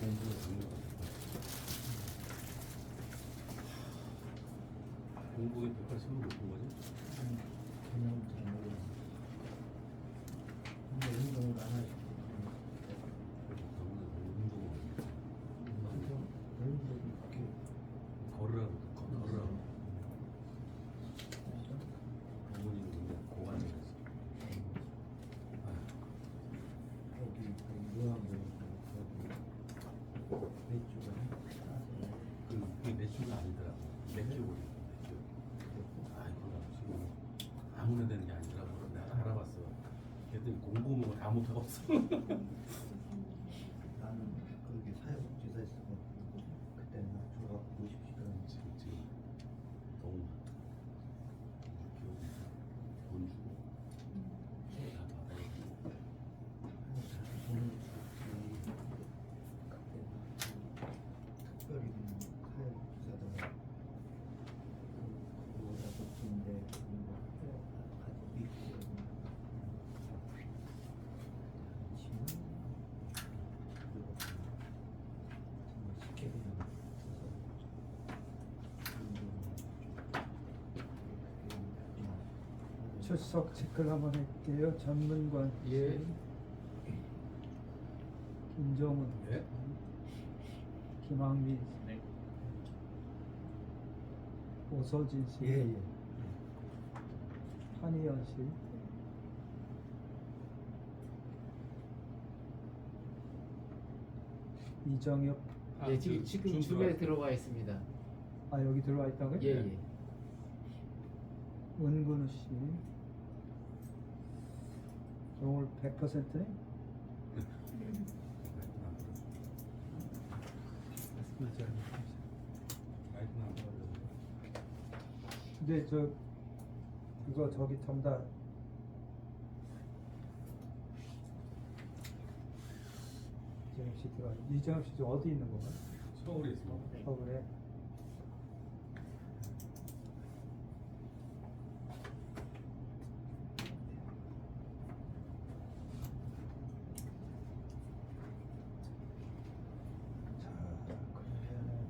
공부를 하는 것 같아요. 공부에 180은 못 본 거지? 개념 잘 모르겠어. 근데 운동을 안 하시고 운동을 그렇게 걸으라고 부모님 근데 고관이 됐어. 거기 노안도 거기 맥주가 그게 맥주가 아니더라고. 맥주고 맥주. 아이고 지금 아무나 되는 게 아니더라고. 내가 알아봤어. 걔들 공부하고 아무 데가 없어. 나는 그렇게 사회복지사에 있어서 그때는 나 졸업 50시간 지금 너무 돈 주고 다 받아야 돼. 돈을 주지 그때 특별히 사회복지사다가 그거보다 높은데 뭔가 가지고 있고 지금 그리고 정말 쉽게 그냥 출석 체크를 한번 할게요. 전문관 예. 김정은, 예? 김학민, 네. 오서진 씨, 예예 한희연 씨, 이정엽. 네, 지금 줌에 들어가 있습니다. 아 여기 들어와 있다고요? 예, 예. 은근우 씨. 오늘 100%네? 근데 이거 저기 전부 다 이정엽 씨 들어와. 이정엽 씨 지금 어디 있는 건가요? 서울에 있습니다. 서울에. 자 그러면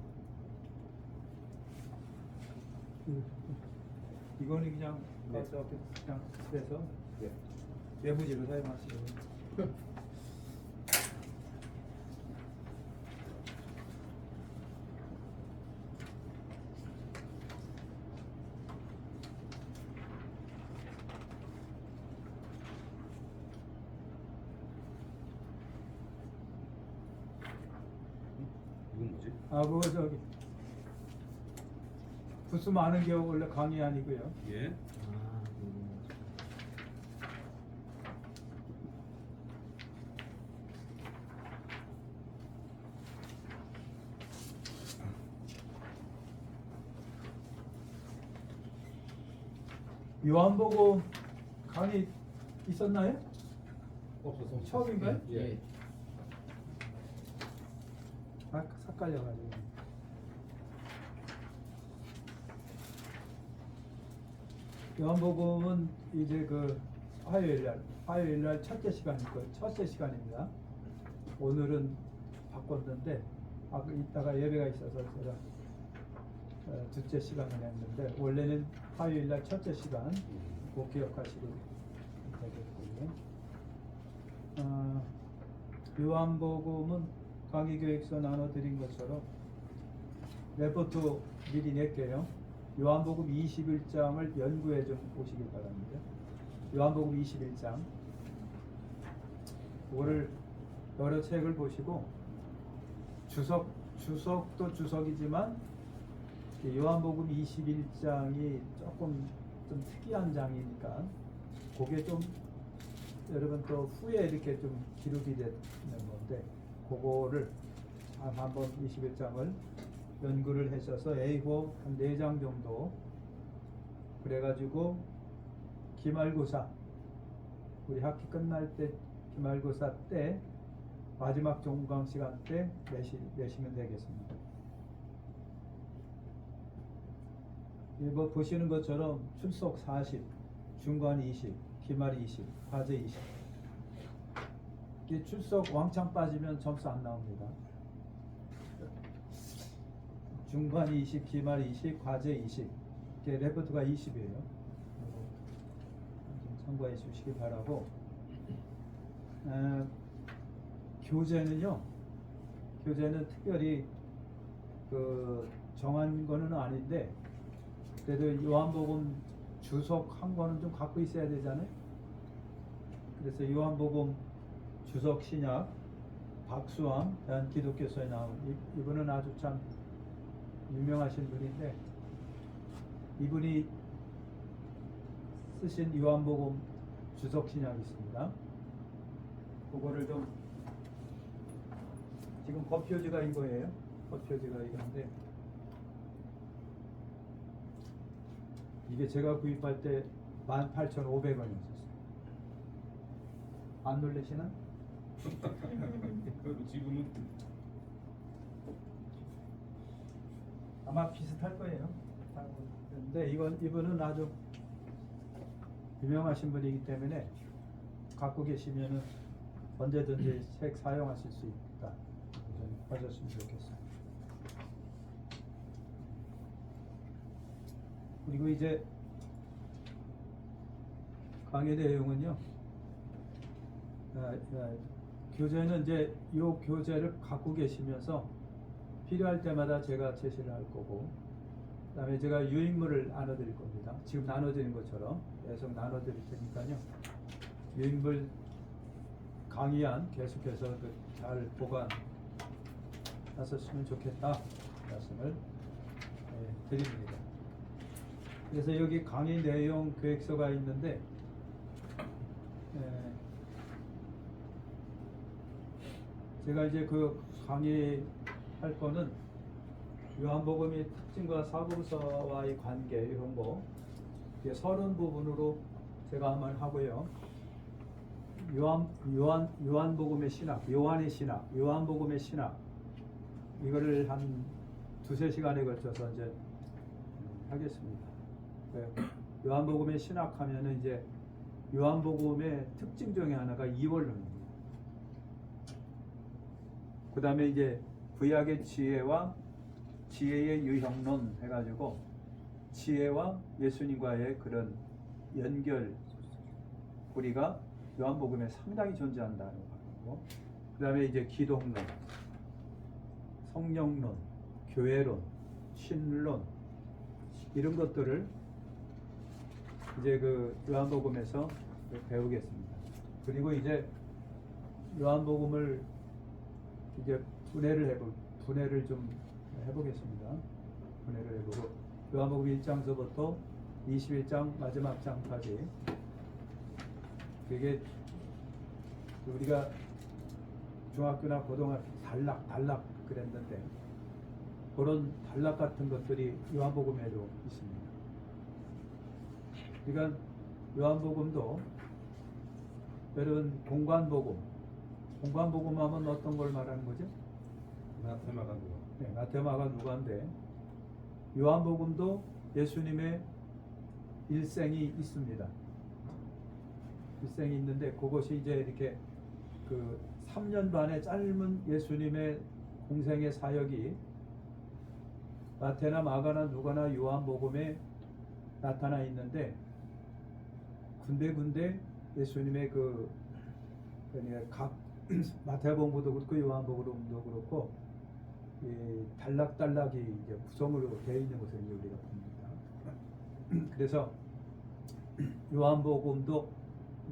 이거는 그냥 네. 가서 그냥 집에서 메모지로 사용하시고. 이건 뭐지? 아 그거 저기 부수 많은 경우 원래 강의 아니고요. 예. 아 요한복음 강의 있었나요? 없어서 처음인가요? 예. 아 삭갈려가지고. 요한복음은 이제 그 화요일 날 첫째 시간일 거예요. 첫째 시간입니다. 오늘은 바꿨는데 이따가 예배가 있어서 제가 둘째 시간을 했는데 원래는 화요일 날 첫째 시간 꼭 기억하시고 되겠고요. 요한복음은 강의 계획서 나눠드린 것처럼 레포트 미리 낼게요. 요한복음 21장을 연구해 좀 보시길 바랍니다. 요한복음 21장 그거를 여러 책을 보시고 주석도 주석이지만 요한복음 21장이 조금 좀 특이한 장이니까 그게 좀 여러분 또 후에 이렇게 좀 기록이 되는 건데 그거를 한번 21장을 연구를 하셔서 A4 한 4장 정도 그래가지고 기말고사 우리 학기 끝날 때 기말고사 때 마지막 종강 시간 때 내시면 되겠습니다. 이거 보시는 것처럼 출석 40, 중간 20, 기말 20, 과제 20. 이 출석 왕창 빠지면 점수 안 나옵니다. 중간 20, 기말 20, 과제 20. 이렇게 레포트가 20이에요. 참고해 주시기 바라고. 교재는요. 교재는 특별히 그 정한 거는 아닌데 그래도 요한복음 주석 한 거는 좀 갖고 있어야 되잖아요. 그래서 요한복음 주석 신약 박수왕 대한 기독교서에 나온 이분은 아주 참 유명하신 분인데 이분이 쓰신 요한복음 주석 신약이 있습니다. 그거를 좀 지금 법표지가 이거예요. 법표지가 이건데 이게 제가 구입할 때 18,500원이었어요. 안 놀라시나? 그리고 지금은 아마 비슷할 거예요. 근데 이분은 아주 유명하신 분이기 때문에 갖고 계시면은 언제든지 책 사용하실 수 있다. 하셨으면 좋겠어요. 그리고 이제 강의 내용은요. 교재는 이제 이 교재를 갖고 계시면서 필요할 때마다 제가 제시를 할 거고, 그다음에 제가 유인물을 나눠드릴 겁니다. 지금 나눠드린 것처럼 계속 나눠드릴 테니까요. 유인물 강의안 계속해서 잘 보관하셨으면 좋겠다 말씀을 드립니다. 그래서 여기 강의 내용 계획서가 있는데 제가 이제 그 강의할 거는 요한복음의 특징과 사복서와의 관계 이런 거 서론 부분으로 제가 한번 하고요. 요한복음의 신학, 요한의 신학, 요한복음의 신학 이거를 한 2-3시간에 걸쳐서 이제 하겠습니다. 요한복음의 신학하면은 이제 요한복음의 특징 중에 하나가 이원론입니다. 그 다음에 이제 구약의 지혜와 지혜의 유형론 해가지고 지혜와 예수님과의 그런 연결 고리가 요한복음에 상당히 존재한다는 거고, 그 다음에 이제 기독론, 성령론, 교회론, 신론 이런 것들을 이제 그 요한복음에서 배우겠습니다. 그리고 이제 요한복음을 이제 분해를 좀 해보겠습니다. 분해를 해보고 요한복음 1장서부터 21장 마지막 장까지 그게 우리가 중학교나 고등학교 단락 그랬는데 그런 단락 같은 것들이 요한복음에도 있습니다. 그러니까 요한복음도 여러분 공관복음 하면 어떤 걸 말하는 거죠? 마태, 마가, 누가. 네, 마태, 마가, 누가인데 요한복음도 예수님의 일생이 있습니다. 일생이 있는데 그것이 이제 이렇게 그 3년 반의 짧은 예수님의 공생의 사역이 마태나 마가나 누가나 요한복음에 나타나 있는데 군데군데 예수님의 그 각 마태복음도 그렇고 요한복음도 그렇고 단락단락이 이제 구성으로 되어 있는 것을 우리가 봅니다. 그래서 요한복음도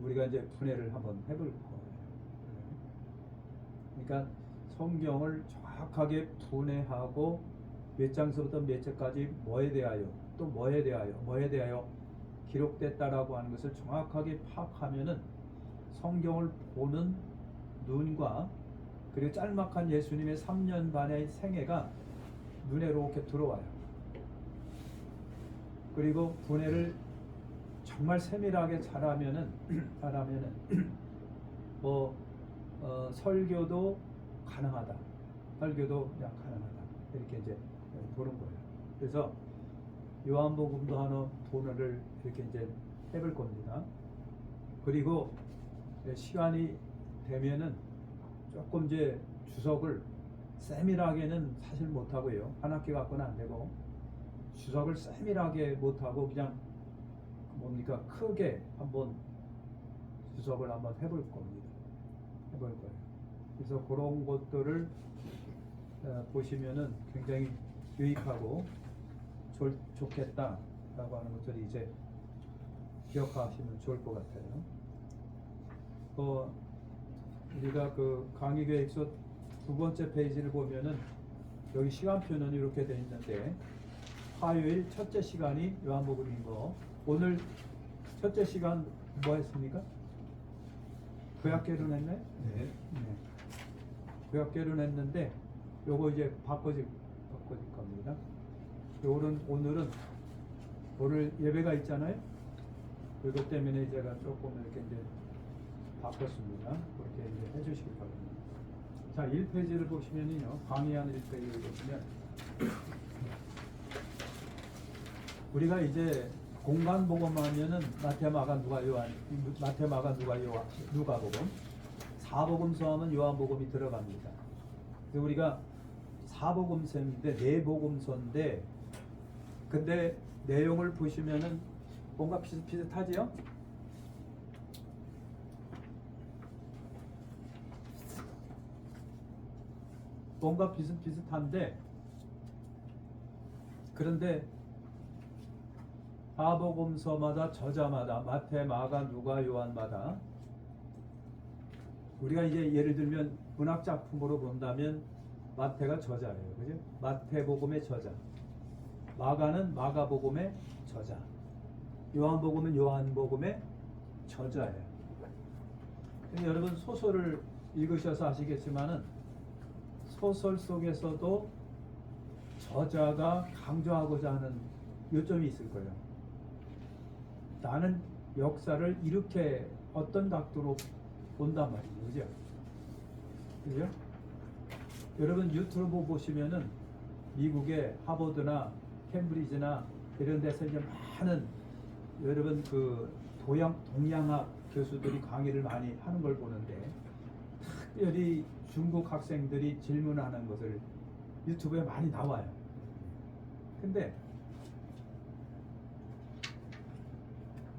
우리가 이제 분해를 한번 해볼 거예요. 그러니까 성경을 정확하게 분해하고 몇 장서부터 몇 절까지 뭐에 대하여 또 뭐에 대하여 기록됐다라고 하는 것을 정확하게 파악하면은 성경을 보는 눈과 그리고 짤막한 예수님의 3년 반의 생애가 눈에 이렇게 들어와요. 그리고 분해를 정말 세밀하게 잘하면은 설교도 가능하다. 설교도 그냥 가능하다. 이렇게 이제 보는 거예요. 그래서 요한복음도 하나 분해를 이렇게 이제 해볼 겁니다. 그리고 시간이 되면은 조금 이제 주석을 세밀하게는 사실 못하고요. 한 학기 갖고는 안 되고 주석을 세밀하게 못하고 그냥 뭡니까 크게 한번 주석을 한번 해볼 겁니다. 해볼 거예요. 그래서 그런 것들을 보시면은 굉장히 유익하고 좋겠다라고 하는 것들이 이제 기억하시면 좋을 것 같아요. 우리가 그 강의 계획서 두 번째 페이지를 보면은 여기 시간표는 이렇게 돼 있는데 화요일 첫째 시간이 요한복음인 거. 오늘 첫째 시간 뭐 했습니까? 구약계론 했네? 네. 네. 구약계론 했는데 요거 이제 바꿔질 겁니다. 오늘은 오늘 예배가 있잖아요. 그것 때문에 제가 조금 이렇게 이제 바꿨습니다. 그렇게 이제 해주시기 바랍니다. 자, 1페이지를 보시면요. 강의한 1페이지를 보시면 우리가 이제 공간 복음하면은 마태, 마가, 누가, 요한, 마태, 마가, 누가, 요한, 누가복음, 사복음서 하면 요한복음이 들어갑니다. 그래서 우리가 사복음서인데 네복음서인데 근데 내용을 보시면은 뭔가 비슷비슷하지요? 뭔가 비슷비슷한데 그런데 사복음서마다 저자마다 마태, 마가, 누가, 요한마다 우리가 이제 예를 들면 문학 작품으로 본다면 마태가 저자예요. 그죠? 마태복음의 저자. 마가는 마가복음의 저자. 요한복음은 요한복음의 저자예요. 근데 여러분 소설을 읽으셔서 아시겠지만은 소설 속에서도 저자가 강조하고자 하는 요점이 있을 거예요. 나는 역사를 이렇게 어떤 각도로 본단 말이죠. 그죠? 그죠? 여러분 유튜브 보시면은 미국의 하버드나 캠브리지나 이런 데서 이제 많은 여러분 그 동양학 교수들이 강의를 많이 하는 걸 보는데 특별히 중국 학생들이 질문하는 것을 유튜브에 많이 나와요. 근데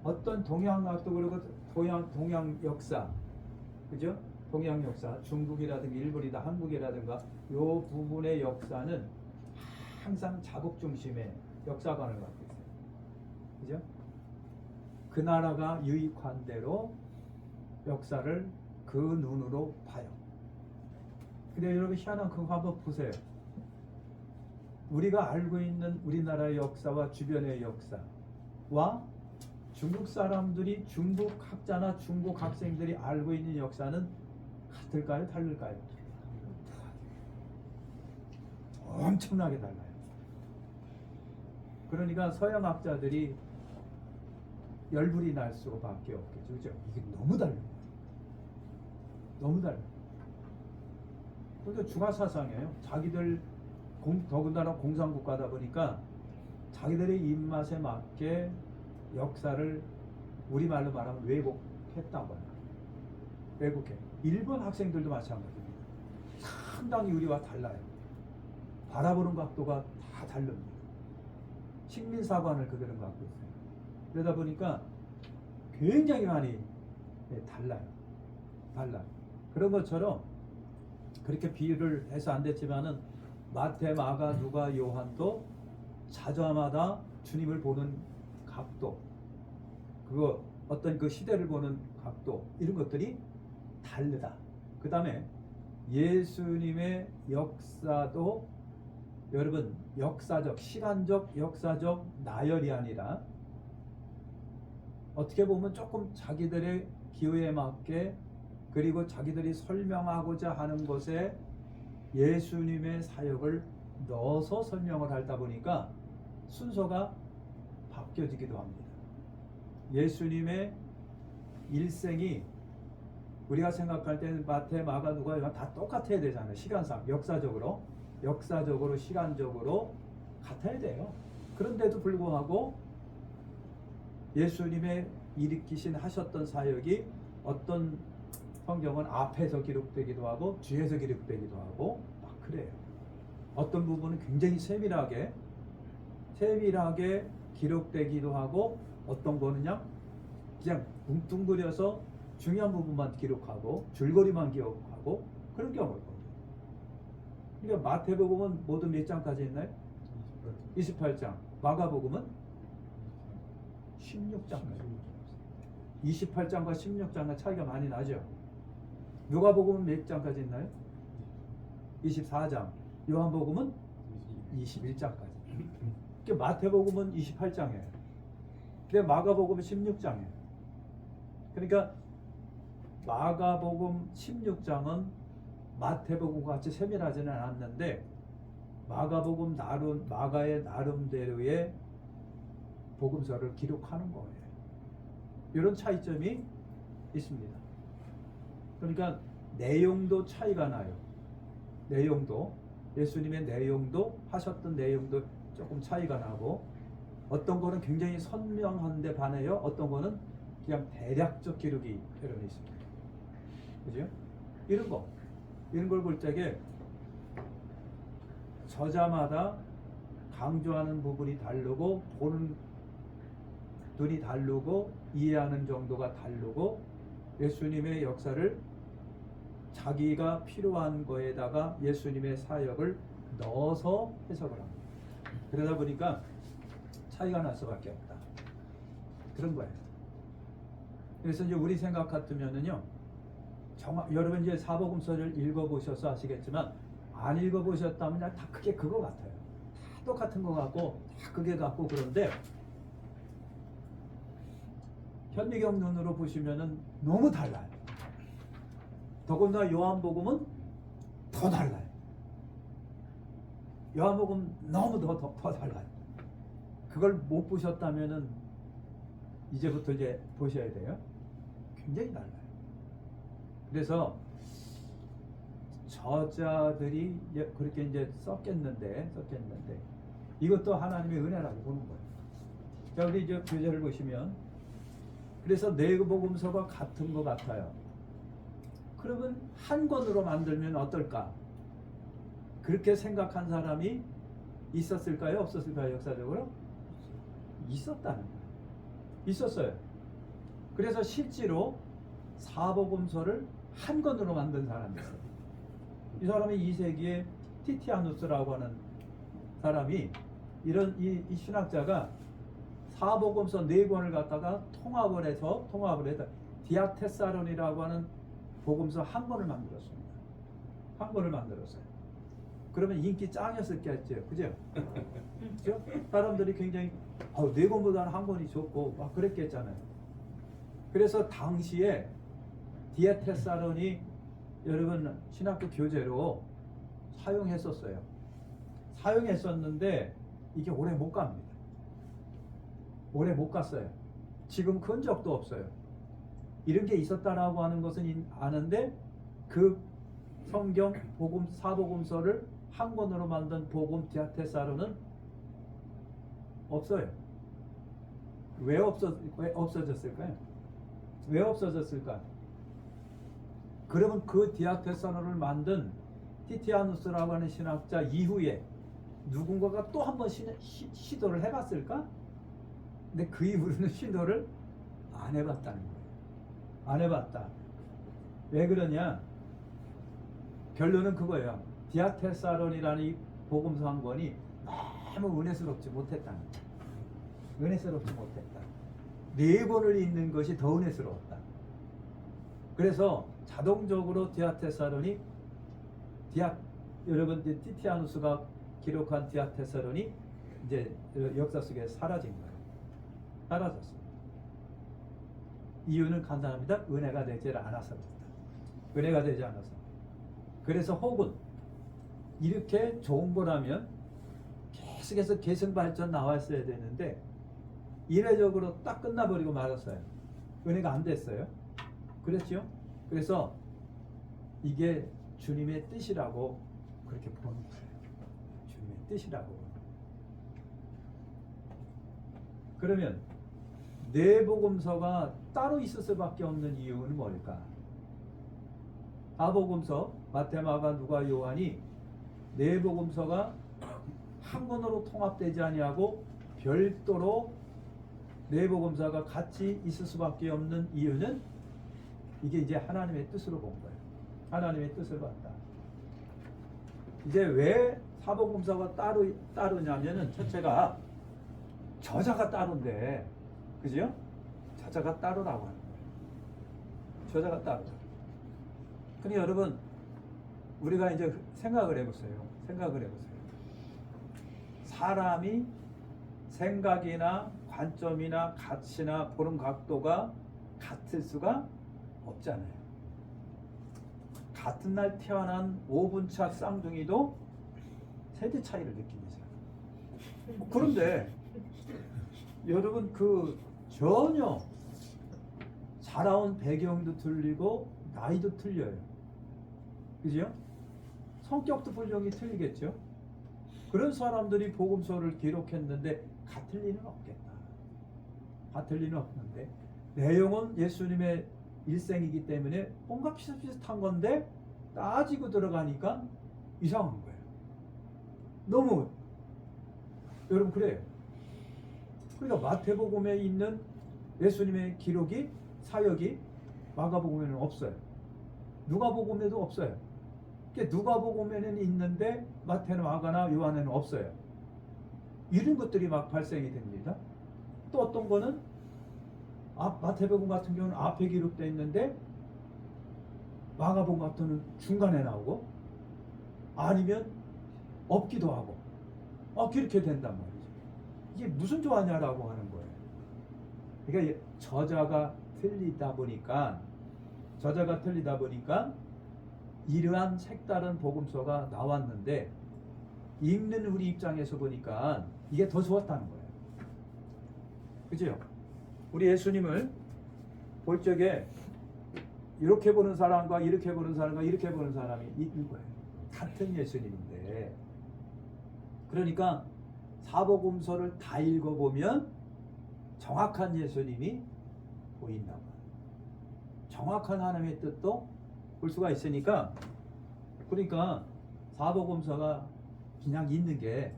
어떤 동양학도 그러고 동양 역사, 그죠? 동양 역사, 중국이라든가 일본이다, 한국이라든가 요 부분의 역사는 항상 자국 중심의 역사관을 갖고 있어요. 그죠? 그 나라가 유익한 대로 역사를 그 눈으로 봐요. 근데 여러분 희한한 그거 한번 보세요. 우리가 알고 있는 우리나라의 역사와 주변의 역사와 중국 사람들이 중국 학자나 중국 학생들이 알고 있는 역사는 같을까요? 다를까요? 엄청나게 달라요. 그러니까 서양 학자들이 열불이 날 수밖에 없겠죠. 그죠? 이게 너무 달라요. 너무 달라요. 그러니까 중화 사상이에요. 자기들 더군다나 공산국가다 보니까 자기들의 입맛에 맞게 역사를 우리말로 말하면 왜곡했다고 해요. 왜곡해. 일본 학생들도 마찬가지입니다. 상당히 우리와 달라요. 바라보는 각도가 다 다릅니다. 식민사관을 그들은 갖고 있어요. 그러다 보니까 굉장히 많이 달라요. 그런 것처럼 그렇게 비유를 해서 안 됐지만은 마태, 마가, 누가, 요한도 자자마다 주님을 보는 각도, 그거 어떤 그 시대를 보는 각도, 이런 것들이 다르다. 그 다음에 예수님의 역사도 여러분 역사적, 시간적, 역사적 나열이 아니라 어떻게 보면 조금 자기들의 기호에 맞게 그리고 자기들이 설명하고자 하는 것에 예수님의 사역을 넣어서 설명을 하다 보니까 순서가 바뀌어지기도 합니다. 예수님의 일생이 우리가 생각할 때는 마태, 마가, 누가, 요한 다 똑같아야 되잖아요. 시간상, 역사적으로, 시간적으로 같아야 돼요. 그런데도 불구하고 예수님의 일으키신 하셨던 사역이 어떤 성경은 앞에서 기록되기도 하고 뒤에서 기록되기도 하고 막 그래요. 어떤 부분은 굉장히 세밀하게 기록되기도 하고 어떤 거는요 그냥 뭉뚱그려서 중요한 부분만 기록하고 줄거리만 기록하고 그런 경우가 있거든요. 그러니까 마태복음은 모두 몇 장까지 있나요? 28장. 마가복음은 16장까지. 28장과 16장과 차이가 많이 나죠. 누가복음은 몇 장까지 있나요? 24장. 요한복음은 21장까지. 그러니까 마태복음은 28장이에요. 근데 마가복음은 16장이에요. 그러니까 마가복음 16장은 마태복음과 같이 세밀하지는 않았는데 마가의 나름대로의 복음서를 기록하는 거예요. 이런 차이점이 있습니다. 그러니까 내용도 차이가 나요. 내용도 예수님의 내용도 하셨던 내용도 조금 차이가 나고 어떤 거는 굉장히 선명한데 반해요. 어떤 거는 그냥 대략적 기록이 여러 있습니다. 그죠? 이런 걸 볼 적에 저자마다 강조하는 부분이 다르고 보는 눈이 다르고 이해하는 정도가 다르고 예수님의 역사를 자기가 필요한 거에다가 예수님의 사역을 넣어서 해석을 합니다. 그러다 보니까 차이가 날 수밖에 없다. 그런 거예요. 그래서 이제 우리 생각 같으면은요, 여러분 이제 사복음서를 읽어보셔서 아시겠지만 안 읽어보셨다면 다 그게 그거 같아요. 다 똑같은 거 같고 다 그게 같고 그런데 현미경 눈으로 보시면은 너무 달라요. 더군다나 요한복음은 더 달라요. 요한복음 너무 더 달라요. 그걸 못 보셨다면은 이제부터 이제 보셔야 돼요. 굉장히 달라요. 그래서 저자들이 그렇게 이제 썼겠는데 이것도 하나님의 은혜라고 보는 거예요. 자, 우리 이제 교재를 보시면 그래서 네 복음서가 같은 것 같아요. 그러면 한 권으로 만들면 어떨까? 그렇게 생각한 사람이 있었을까요? 없었을까요? 역사적으로? 있었다는 거예요. 있었어요. 그래서 실제로 사복음서를 한 권으로 만든 사람이 있어요. 이 사람이 2세기에 티티아누스라고 하는 사람이 이 신학자가 사복음서 4권을 갖다가 통합을 해서 디아테사론이라고 하는 복음서 한 권을 만들었습니다. 한 권을 만들었어요. 그러면 인기 짱이었을겠죠, 그죠? 그죠? 사람들이 굉장히 4권보다는 한 권이 좋고 막 그랬겠잖아요. 그래서 당시에 디아테사론이 여러분 신학교 교재로 사용했었어요. 사용했었는데 이게 오래 못 갑니다. 오래 못 갔어요. 지금 그 흔적도 없어요. 이런 게 있었다라고 하는 것은 아는데 그 성경 사복음서를 한 권으로 만든 복음 디아테사로는 없어요. 왜 없어졌을까요? 왜 없어졌을까? 그러면 그 디아테사로를 만든 티티아누스라고 하는 신학자 이후에 누군가가 또 한 번 시도를 해봤을까? 근데 그 이후로는 시도를 안 해봤다는 거예요. 안 해봤다. 왜 그러냐? 결론은 그거예요. 디아테사론이라는 이 복음서 한 권이 너무 은혜스럽지 못했다는 거예요. 은혜스럽지 못했다. 4권을 읽는 것이 더 은혜스러웠다. 그래서 자동적으로 디아테사론이 여러분 티티아누스가 기록한 디아테사론이 이제 역사 속에 사라진 거예요. 사라졌습니다. 이유는 간단합니다. 은혜가 되지 않아서입니다. 은혜가 되지 않아서. 그래서 혹은 이렇게 좋은 거라면 계속해서 계승 발전 나왔어야 되는데 이례적으로 딱 끝나버리고 말았어요. 은혜가 안 됐어요. 그랬죠? 그래서 이게 주님의 뜻이라고 그렇게 보는 거예요. 주님의 뜻이라고. 그러면 네 복음서가 따로 있을 수밖에 없는 이유는 뭘까? 사복음서 마태, 마가, 누가, 요한이 네 복음서가 한 권으로 통합되지 아니하고 별도로 네 복음서가 같이 있을 수밖에 없는 이유는 이게 이제 하나님의 뜻으로 본 거예요. 하나님의 뜻을 봤다. 이제 왜 사복음서가 따르냐면은 첫째가 저자가 따로인데, 그죠? 저자가 따로라고 하는 거예요. 저자가 따로다. 근데 여러분, 우리가 이제 생각을 해보세요. 사람이 생각이나 관점이나 가치나 보는 각도가 같을 수가 없잖아요. 같은 날 태어난 5분차 쌍둥이도 세대 차이를 느낍니다. 그런데 여러분 그 전혀 자라온 배경도 틀리고 나이도 틀려요. 그죠? 성격도 분명히 틀리겠죠. 그런 사람들이 복음서를 기록했는데 같을 리는 없겠다. 같을 리는 없는데 내용은 예수님의 일생이기 때문에 뭔가 비슷비슷한 건데 따지고 들어가니까 이상한 거예요. 너무 여러분 그래요. 그러니까 마태복음에 있는 예수님의 기록이 사역이 마가복음에는 없어요. 누가복음에도 없어요. 그러니까 누가복음에는 있는데 마태나 마가나 요한에는 없어요. 이런 것들이 막 발생이 됩니다. 또 어떤 거는 마태복음 같은 경우는 앞에 기록되어 있는데 마가복음 같은 경우는 중간에 나오고 아니면 없기도 하고 그렇게 된단 말이죠. 이게 무슨 조화냐라고 하는 거예요. 그러니까 저자가 틀리다 보니까 이러한 색다른 복음서가 나왔는데 읽는 우리 입장에서 보니까 이게 더 좋았다는 거예요. 그죠? 우리 예수님을 볼 적에 이렇게 보는 사람과 이렇게 보는 사람과 이렇게 보는 사람이 있는 거예요. 같은 예수님인데 그러니까 사복음서를 다 읽어보면 정확한 예수님이 보인다고. 정확한 하나님의 뜻도 볼 수가 있으니까 그러니까 사복음서가 그냥 있는 게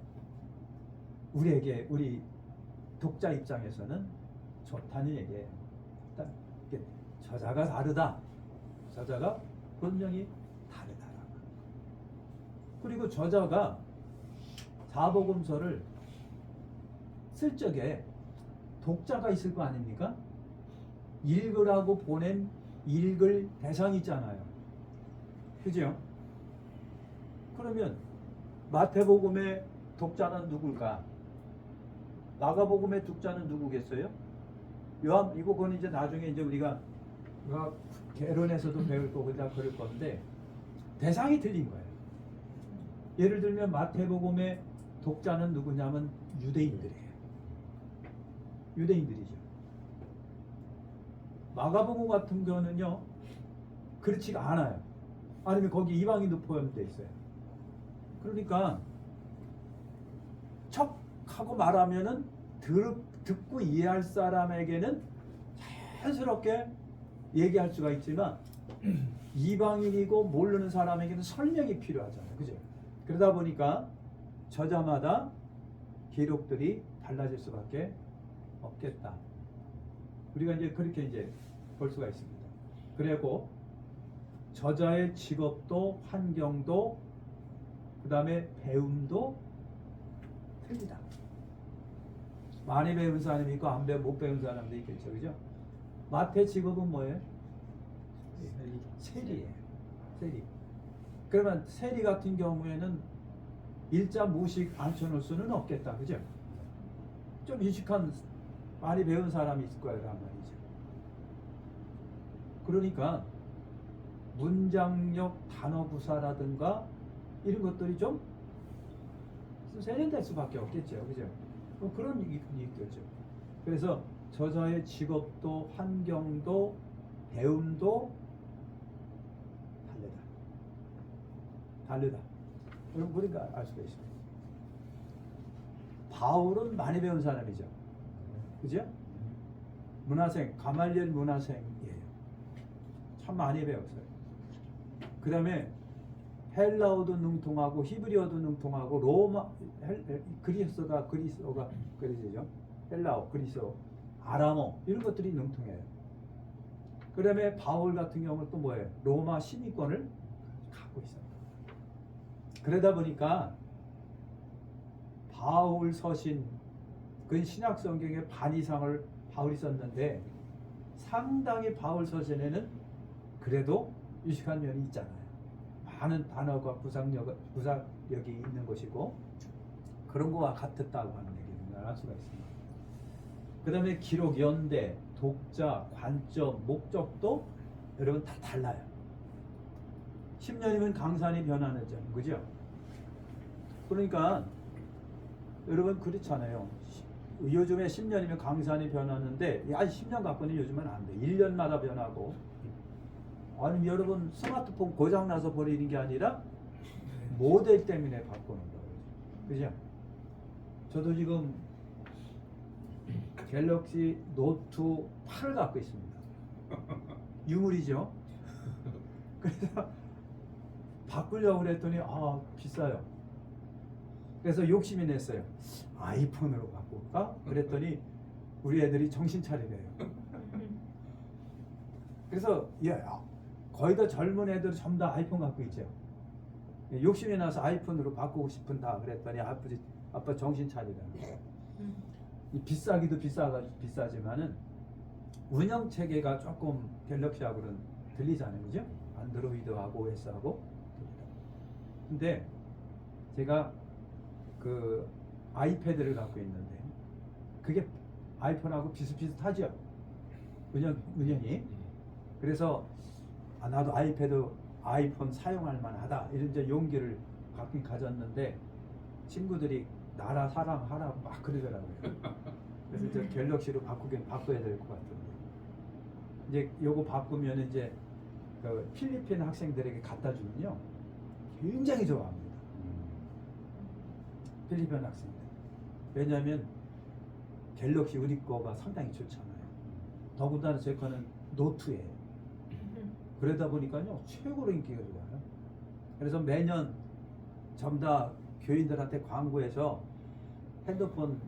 우리에게 우리 독자 입장에서는 좋다는 얘기예요. 저자가 다르다. 저자가 분명히 다르다라고. 그리고 저자가 사복음서를 쓸 적에 독자가 있을 거 아닙니까? 읽으라고 보낸 읽을 대상이 있잖아요. 그죠? 그러면 마태복음의 독자는 누굴까? 마가복음의 독자는 누구겠어요? 요한 이거는 이제 나중에 이제 우리가 개론에서도 배울 거고 다 그럴 건데 대상이 틀린 거예요. 예를 들면 마태복음의 독자는 누구냐면 유대인들이에요. 유대인들이죠. 마가복음 같은 경우는요 그렇지가 않아요. 아니면 거기 이방인도 포함되어 있어요. 그러니까 척 하고 말하면은 듣고 이해할 사람에게는 자연스럽게 얘기할 수가 있지만 이방인이고 모르는 사람에게는 설명이 필요하잖아요. 그죠? 그러다 보니까 저자마다 기록들이 달라질 수밖에 없겠다. 우리가 이제 그렇게 이제 볼 수가 있습니다. 그리고 저자의 직업도 환경도 그다음에 배움도 틀리다. 많이 배운 사람이 있고 못 배운 사람도 있겠죠. 그죠? 마태 직업은 뭐예요? 세리예요. 세리. 그러면 세리 같은 경우에는 일자 무식 앉혀놓을 수는 없겠다. 그죠? 좀 유식한 많이 배운 사람이 있을 거예요. 말이죠. 그러니까 문장력, 단어 구사라든가 이런 것들이 좀 세련될 수밖에 없겠죠. 그죠? 그런 얘기겠죠. 그래서 저자의 직업도 환경도 배움도 다르다. 여러분 우리가 알 수가 있습니다. 바울은 많이 배운 사람이죠. 그죠? 문화생, 가말리엘 문화생이에요. 참 많이 배웠어요. 그 다음에 헬라어도 능통하고 히브리어도 능통하고 로마 그리스어가 그리스죠. 헬라어, 그리스어, 아람어 이런 것들이 능통해요. 그다음에 바울 같은 경우는 또 뭐예요? 로마 시민권을 갖고 있어요. 그러다 보니까 바울 서신 그 신약 성경의 반 이상을 바울이 썼는데 상당히 바울 서신에는 그래도 유식한 면이 있잖아요. 많은 단어가 구사력이 있는 것이고 그런 거와 같았다고 하는 얘기를 알 수가 있습니다. 그 다음에 기록, 연대, 독자, 관점, 목적도 여러분 다 달라요. 10년이면 강산이 변하는 점, 그죠? 그러니까 여러분 그렇잖아요. 요즘에 10년이면 강산이 변하는데 야 10년 갖고는 요즘은 안 돼. 1년마다 변하고. 아니 여러분 스마트폰 고장나서 버리는 게 아니라 모델 때문에 바꾸는 거예요. 그죠? 저도 지금 갤럭시 노트 8을 갖고 있습니다. 유물이죠. 그래서 바꾸려고 그랬더니 비싸요. 그래서 욕심이 냈어요. 아이폰으로 바꿀까? 그랬더니 우리 애들이 정신 차리래요. 그래서 거의 다 젊은 애들 전부 다 아이폰 갖고 있죠. 욕심이 나서 아이폰으로 바꾸고 싶은다 그랬더니 아빠 정신 차리라. 이 비싸기도 비싸지만은 운영 체계가 조금 갤럭시하고는 들리잖아요, 그죠? 안드로이드하고 OS하고. 근데 제가 그 아이패드를 갖고 있는데 그게 아이폰하고 비슷비슷하죠. 운영이. 그래서 나도 아이폰 사용할 만하다 이런 이제 용기를 갖긴 가졌는데 친구들이 나라 사랑하라고 막 그러더라고요. 그래서 이제 갤럭시로 바꿔야 될 것 같은데 이제 요거 바꾸면 이제 그 필리핀 학생들에게 갖다 주면요 굉장히 좋아합니다. 필리핀 학생들. 왜냐하면 갤럭시 우리 거가 상당히 좋잖아요. 더군다나 제 거는 노트예요. 그러다 보니까요 최고로 인기가 좋아요. 그래서 매년 전부 다 교인들한테 광고해서 핸드폰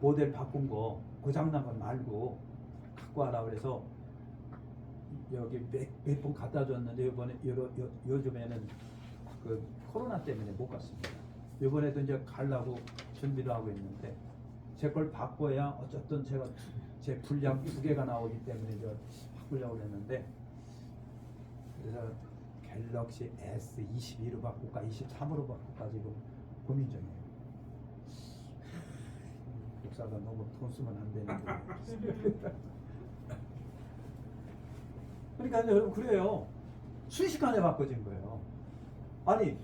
모델 바꾼 거 고장난 건 말고 갖고 와라 그래서 여기 몇 번 갖다 줬는데 요즘에는 그 코로나 때문에 못 갔습니다. 이번에도 이제 가려고 준비를 하고 있는데 제 걸 바꿔야 어쨌든 제 분량 2개가 나오기 때문에 이제 바꾸려고 했는데 그래서 갤럭시 S22로 바꿀까 23으로 바꿀까 지금 고민 중이에요. 목사가 너무 돈 쓰면 안 되는데. 그러니까 여러분 그래요. 순식간에 바꿔진 거예요. 아니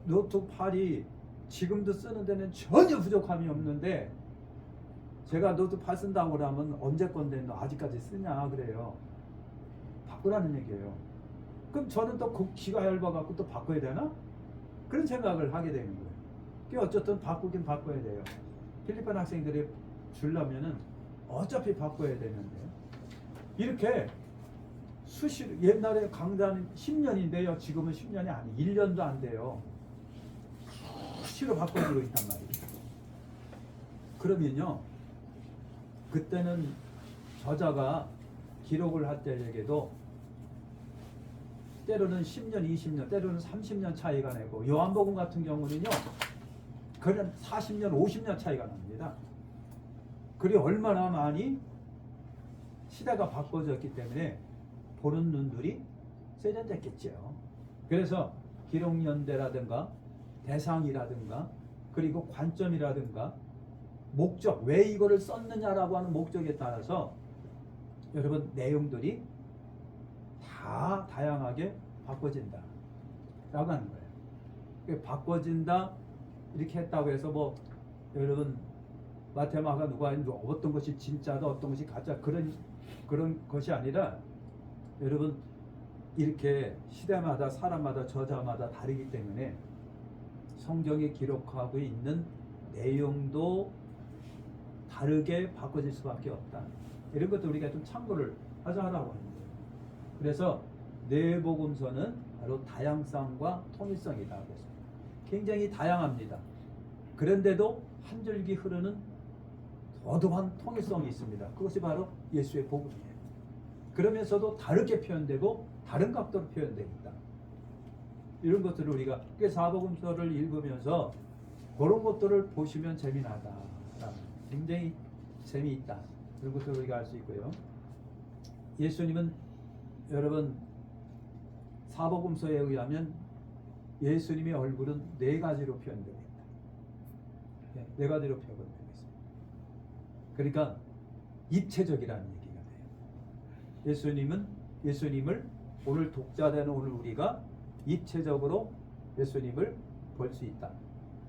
노트 8이 지금도 쓰는 데는 전혀 부족함이 없는데 제가 노트 8 쓴다고 그러면 언제 건데 너 아직까지 쓰냐 그래요. 바꾸라는 얘기예요. 그럼 저는 또 기가 얇아갖고 또 바꿔야 되나? 그런 생각을 하게 되는 거예요. 그 어쨌든 바꾸긴 바꿔야 돼요. 필리핀 학생들이 주려면은 어차피 바꿔야 되는데 이렇게 옛날에 강단 10년인데요. 지금은 10년이 아니 1년도 안 돼요. 수시로 바꿔주고 있단 말이에요. 그러면요. 그때는 저자가 기록을 할 때에게도 때로는 10년, 20년, 때로는 30년 차이가 나고 요한복음 같은 경우는요. 그런 40년, 50년 차이가 납니다. 그리 얼마나 많이 시대가 바꿔졌기 때문에 보는 눈들이 세련됐겠죠. 그래서 기록연대라든가 대상이라든가 그리고 관점이라든가 목적, 왜 이거를 썼느냐라고 하는 목적에 따라서 여러분 내용들이 다 다양하게 바꿔진다 라고 하는 거예요. 바꿔진다 이렇게 했다고 해서 뭐 여러분 마테마가 누가 어떤 것이 진짜다 어떤 것이 가짜 그런 것이 아니라 여러분 이렇게 시대마다 사람마다 저자마다 다르기 때문에 성경에 기록하고 있는 내용도 다르게 바꿔질 수밖에 없다. 이런 것도 우리가 좀 참고를 하자라고 하는 거예요. 그래서 뇌복음서는 바로 다양성과 통일성이다. 그래서 굉장히 다양합니다. 그런데도 한 줄기 흐르는 도도한 통일성이 있습니다. 그것이 바로 예수의 복음이에요. 그러면서도 다르게 표현되고 다른 각도로 표현되겠다. 이런 것들을 우리가 사복음서를 읽으면서 그런 것들을 보시면 재미나다. 굉장히 재미있다. 이런 것들을 우리가 알 수 있고요. 예수님은 여러분 사복음서에 의하면 예수님의 얼굴은 네 가지로 표현되고 있다. 네 가지로 표현되고 있습니다. 그러니까 입체적이라는 얘기가 돼요. 예수님을 오늘 독자되는 오늘 우리가 입체적으로 예수님을 볼 수 있다.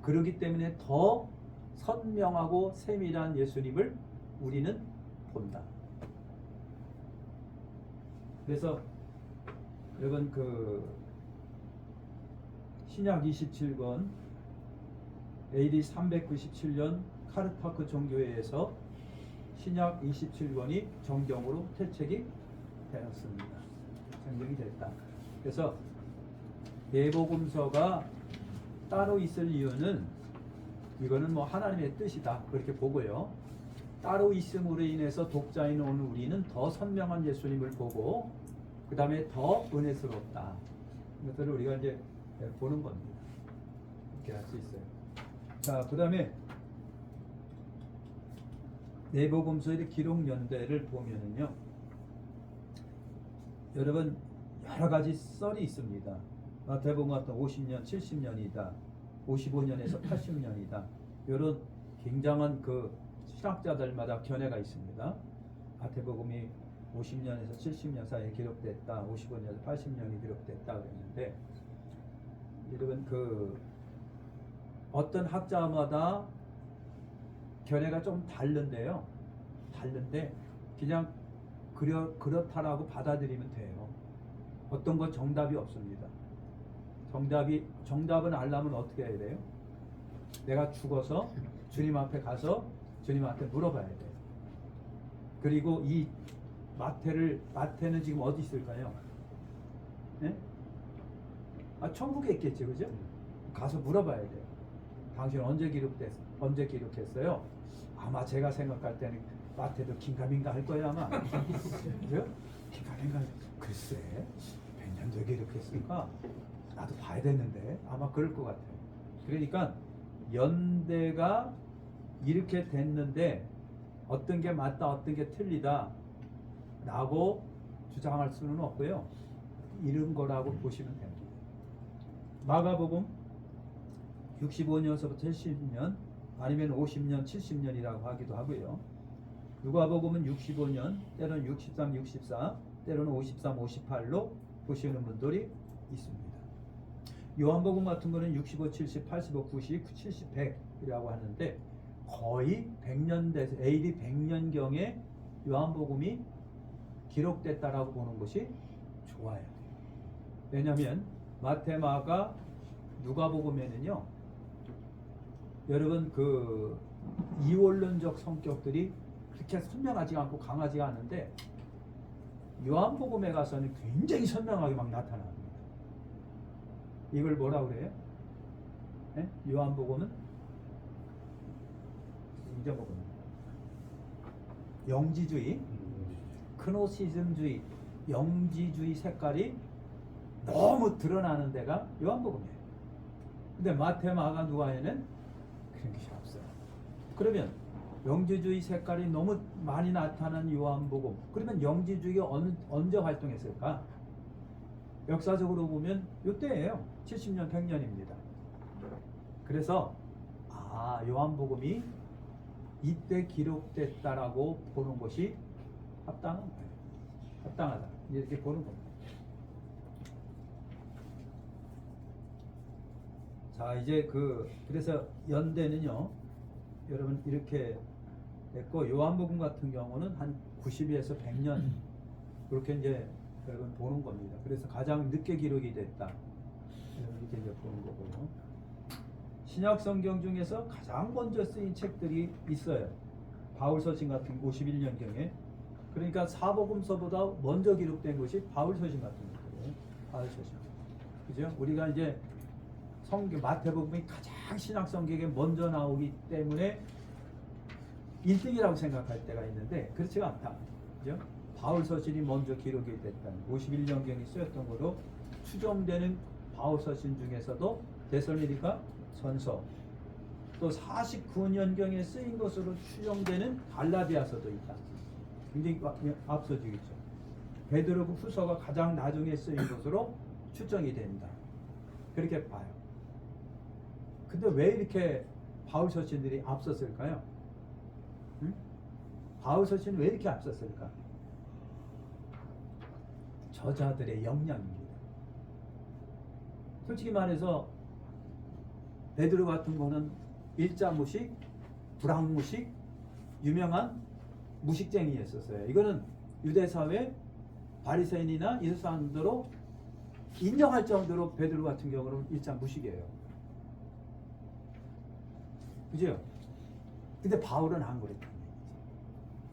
그렇기 때문에 더 선명하고 세밀한 예수님을 우리는 본다. 그래서 여러분 신약 27권 AD 397년 카르파크 종교회에서 신약 27권이 정경으로 퇴책이 되었습니다. 정경이 됐다. 그래서 예복음서가 따로 있을 이유는 이거는 뭐 하나님의 뜻이다 그렇게 보고요. 따로 있음으로 인해서 독자인 오늘 우리는 더 선명한 예수님을 보고 그 다음에 더 은혜스럽다. 이것들을 우리가 이제 보는 겁니다. 이렇게 할 수 있어요. 자, 그 다음에 내복음서의 기록 연대를 보면은요, 여러분 여러 가지 썰이 있습니다. 마태복음 같은 50년, 70년이다, 55년에서 80년이다. 이런 굉장한 신학자들마다 견해가 있습니다. 마태복음이 50년에서 70년 사이에 기록됐다, 55년에서 80년이 기록됐다 그랬는데, 여러분 어떤 학자마다 견해가 좀 다른데요. 다른데 그냥 그렇다라고 받아들이면 돼요. 어떤 건 정답이 없습니다. 정답은 알려면 어떻게 해야 돼요? 내가 죽어서 주님 앞에 가서 주님한테 물어봐야 돼요. 그리고 이 마태는 지금 어디 있을까요? 네? 천국에 있겠지, 그죠? 가서 물어봐야 돼요. 당신 언제 기록했어요? 아마 제가 생각할 때는 마태도 긴가민가 할 거예요, 아마. 그죠? 긴가민가. 글쎄, 100년 전에 기록했으니까 나도 봐야 되는데 아마 그럴 것 같아요. 그러니까 연대가 이렇게 됐는데 어떤 게 맞다, 어떤 게 틀리다 라고 주장할 수는 없고요. 이런 거라고 보시면 됩니다. 마가복음 65년서부터 70년 아니면 50년, 70년이라고 하기도 하고요. 누가복음은 65년, 때로는 63, 64, 때로는 53, 58로 보시는 분들이 있습니다. 요한복음 같은 거는 65, 70, 85, 90, 70, 100이라고 하는데 거의 100년 돼서 AD 100년경에 요한복음이 기록됐다라고 보는 것이 좋아요. 왜냐하면 마태, 마가, 누가복음에는요, 여러분 이원론적 성격들이 그렇게 선명하지 않고 강하지 않은데 요한복음에 가서는 굉장히 선명하게 막 나타납니다. 이걸 뭐라 그래요? 네? 요한복음은 잊어먹었네. 영지주의, 크노시즘주의, 영지주의 색깔이 너무 드러나는 데가 요한복음이에요. 근데 마태, 마가, 누가에는 그런 것이 없어요. 그러면 영지주의 색깔이 너무 많이 나타난 요한복음, 그러면 영지주의가 언제 활동했을까? 역사적으로 보면 이때예요. 70년, 100년입니다. 그래서 요한복음이 이때 기록됐다라고 보는 것이 합당한 거예요. 합당하다. 이렇게 보는 겁니다. 자, 이제 그래서 연대는요, 여러분 이렇게 됐고, 요한복음 같은 경우는 한 90에서 100년 그렇게 이제 여러분 보는 겁니다. 그래서 가장 늦게 기록이 됐다, 이렇게 이제 보는 거고요. 신약 성경 중에서 가장 먼저 쓰인 책들이 있어요. 바울서신 같은 51년경에. 그러니까 사복음서보다 먼저 기록된 것이 바울서신 같은 거예요. 바울서신. 그죠? 우리가 이제 성경 마태복음이 가장 신약 성경에 먼저 나오기 때문에 1등이라고 생각할 때가 있는데 그렇지가 않다. 그죠? 바울 서신이 먼저 기록이 됐다는 51년경이 쓰였던 거로 추정되는 바울 서신 중에서도 데살로니가 전서, 또 49년경에 쓰인 것으로 추정되는 갈라디아서도 있다. 굉장히 앞서지겠죠. 베드로 후서가 가장 나중에 쓰인 것으로 추정이 된다. 그렇게 봐요. 근데 왜 이렇게 바울 서신들이 앞섰을까요? 응? 바울 서신이 왜 이렇게 앞섰을까? 저자들의 역량입니다. 솔직히 말해서 베드로 같은 거는 일자 무식, 불황 무식, 유명한 무식쟁이였었어요. 이거는 유대 사회 바리새인이나 이런 사람들로 인정할 정도로 베드로 같은 경우는 일자 무식이에요. 그죠? 근데 바울은 안 그랬단 얘기죠.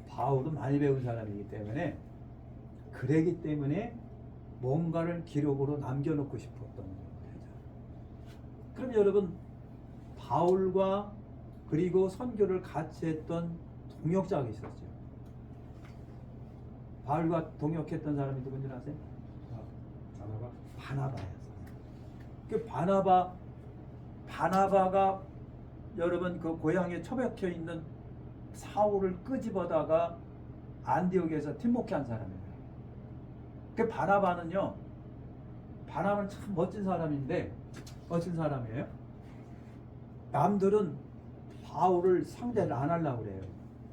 바울은 많이 배운 사람이기 때문에 그러기 때문에 뭔가를 기록으로 남겨놓고 싶었던 거예요. 그럼 여러분 바울과 그리고 선교를 같이 했던 동역자가 있었죠. 바울과 동역했던 사람이 누군지 아세요? 바나바였어요. 그 바나바가 여러분 그 고향에 처박혀 있는 사울을 끄집어다가 안디옥에서 팀목케 한 사람이에요. 그 바나바는 참 멋진 사람인데 멋진 사람이에요. 남들은 바울을 상대를 안 하려고 그래요.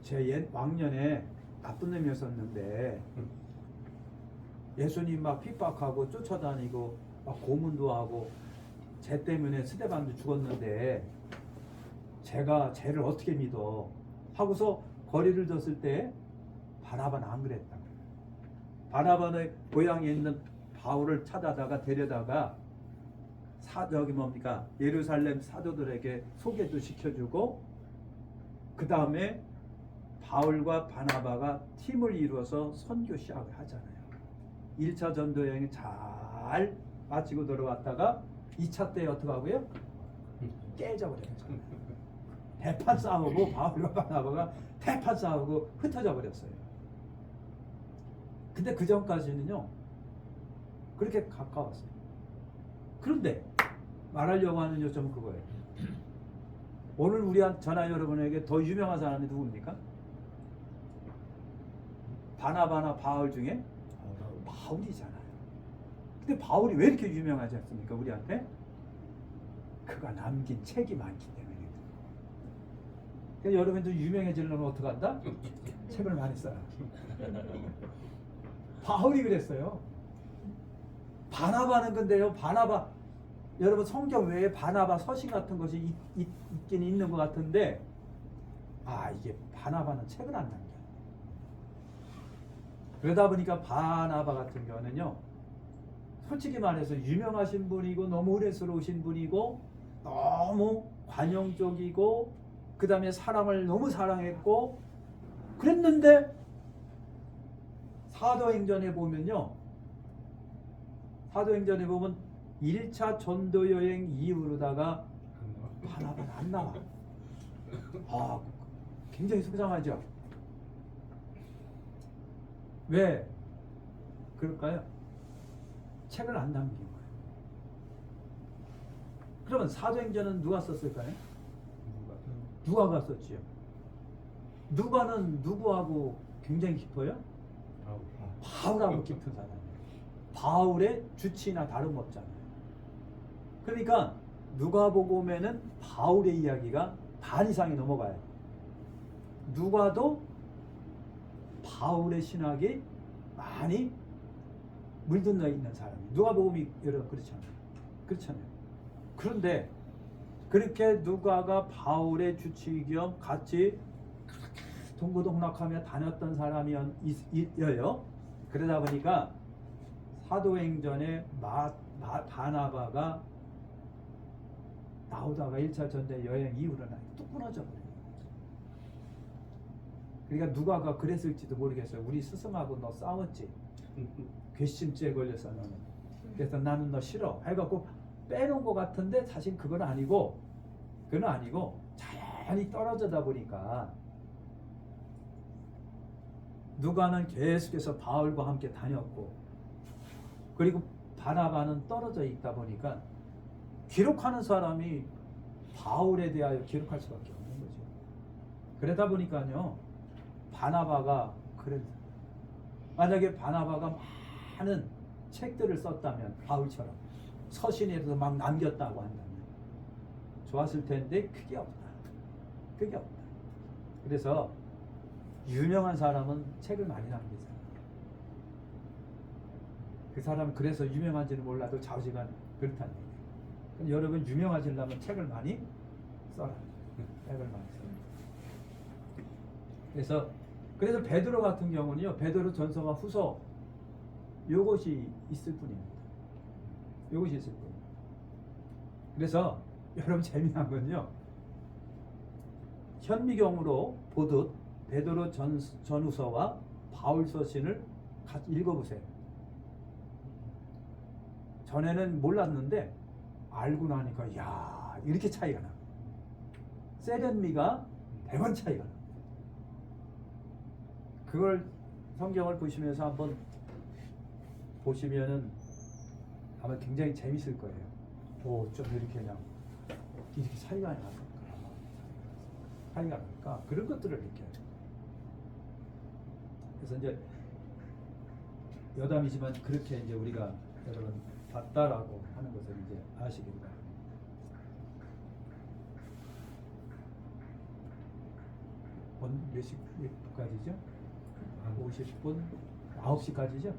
제 옛 왕년에 나쁜 놈이었었는데 예수님 막 핍박하고 쫓아다니고 막 고문도 하고 쟤 때문에 스데반도 죽었는데 제가 쟤를 어떻게 믿어 하고서 거리를 뒀을 때 바나바는 안 그랬다. 바나바는 고향에 있는 바울을 찾아다가 데려다가 예루살렘 사도들에게 소개도 시켜주고 그 다음에 바울과 바나바가 팀을 이루어서 선교 시작을 하잖아요. 1차 전도 여행이 잘 마치고 들어왔다가 2차 때 어떻게 하고요? 깨져버렸잖아요. 대판 싸우고 바울과 바나바가 대판 싸우고 흩어져 버렸어요. 근데 그 전까지는요 그렇게 가까웠어요. 그런데 말하려고 하는 요점은 그거예요. 오늘 저나 여러분에게 더 유명한 사람이 누굽니까? 바나바나 바울 중에 바울이잖아요. 근데 바울이 왜 이렇게 유명하지 않습니까? 우리한테? 그가 남긴 책이 많기 때문에. 그러니까 여러분도 유명해지려면 어떻게 한다? 책을 많이 써라. 바울이 그랬어요. 바나바는 근데요, 여러분 성경 외에 바나바 서신 같은 것이 있긴 있는 것 같은데, 이게 바나바는 책을 안 남겨. 그러다 보니까 바나바 같은 경우는요, 솔직히 말해서 유명하신 분이고 너무 의뢰스러우신 분이고 너무 관용적이고 그 다음에 사람을 너무 사랑했고 그랬는데 사도행전에 보면 1차 전도 여행 이후로다가 바나바는 안 나와. 굉장히 속상하죠. 왜 그럴까요? 책을 안 남긴 거예요. 그러면 사도행전은 누가 썼을까요? 누가가 썼지요. 누가는 누구하고 굉장히 깊어요? 바울하고 깊은 사람이에요. 바울의 주치나 다름없잖아요. 그러니까 누가복음에는 바울의 이야기가 반 이상이 넘어가요. 누가도 바울의 신학이 많이 물들어 있는 사람이에요. 누가복음이 여러분 그렇잖아요. 그런데 그렇게 누가가 바울의 주치 겸 같이 동고동락하며 다녔던 사람이어요. 그러다 보니까 사도행전에 바나바가 나오다가 1차 전도 여행 이후로는 뚝 끊어져 버려요. 그러니까 누가가 그랬을지도 모르겠어요. 우리 스승하고 너 싸웠지. 괘씸죄에 걸려서 너는 그래서 나는 너 싫어 해갖고 빼놓은 것 같은데 사실 그건 아니고 자연히 떨어져다 보니까 누가는 계속해서 바울과 함께 다녔고 그리고 바나바는 떨어져 있다 보니까 기록하는 사람이 바울에 대하여 기록할 수밖에 없는 거죠. 그러다 보니까요 바나바가 만약에 바나바가 많은 책들을 썼다면 바울처럼 서신에도 막 남겼다고 한다면 좋았을 텐데 그게 없다. 그래서 유명한 사람은 책을 많이 남기잖아요. 그 사람은 그래서 유명한지는 몰라도 좌우지간 그렇다는 얘기예요. 그럼 여러분 유명하시려면 책을 많이 써라. 책을 많이 써라. 그래서 베드로 같은 경우는요. 베드로 전서와 후서 요것이 있을 뿐입니다. 요것이 있을 뿐입니다. 그래서 여러분 재미난 건요. 현미경으로 보듯 베드로 전후서와 바울 서신을 같이 읽어보세요. 전에는 몰랐는데 알고 나니까 야 이렇게 차이가 나. 세련미가 100원 차이가 나. 그걸 성경을 보시면서 한번 보시면은 아마 굉장히 재밌을 거예요. 좀 이렇게 그냥 이렇게 차이가 날까? 차이가 날까? 그런 것들을 느껴요. 그래서 이제 여담이지만 그렇게 이제 우리가 여러분 봤다라고 하는 것을 이제 아시길 바랍니다. 몇 시까지죠? 50분? 9시까지죠?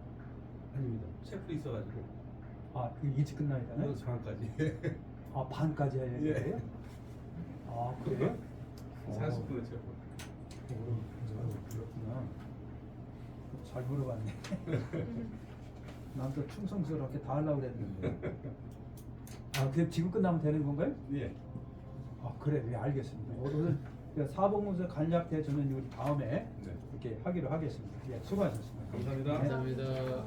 아닙니다. 체크 있어가지고. 일찍 끝나야 되나요? 그래서 반까지. 반까지 해야 예. 돼요? 그래요? 40분에 체크. 그렇구나. 잘 물어봤네. 난 또 충성스럽게 다 하려고 그랬는데. 그럼 지금 끝나면 되는 건가요? 예. 그래. 예, 알겠습니다. 오늘 사복문서 간략해 주는 우리 다음에 네. 이렇게 하기로 하겠습니다. 예, 수고하셨습니다. 감사합니다. 네. 감사합니다.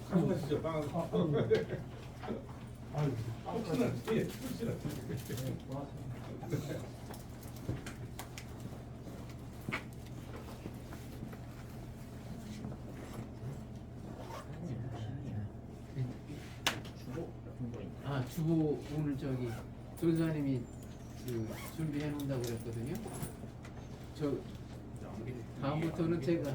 가져가시죠. 빵. 혹시나 예, 혹시나. 주보 오늘 조사님이 준비해 놓는다고 그랬거든요. 다음부터는 제가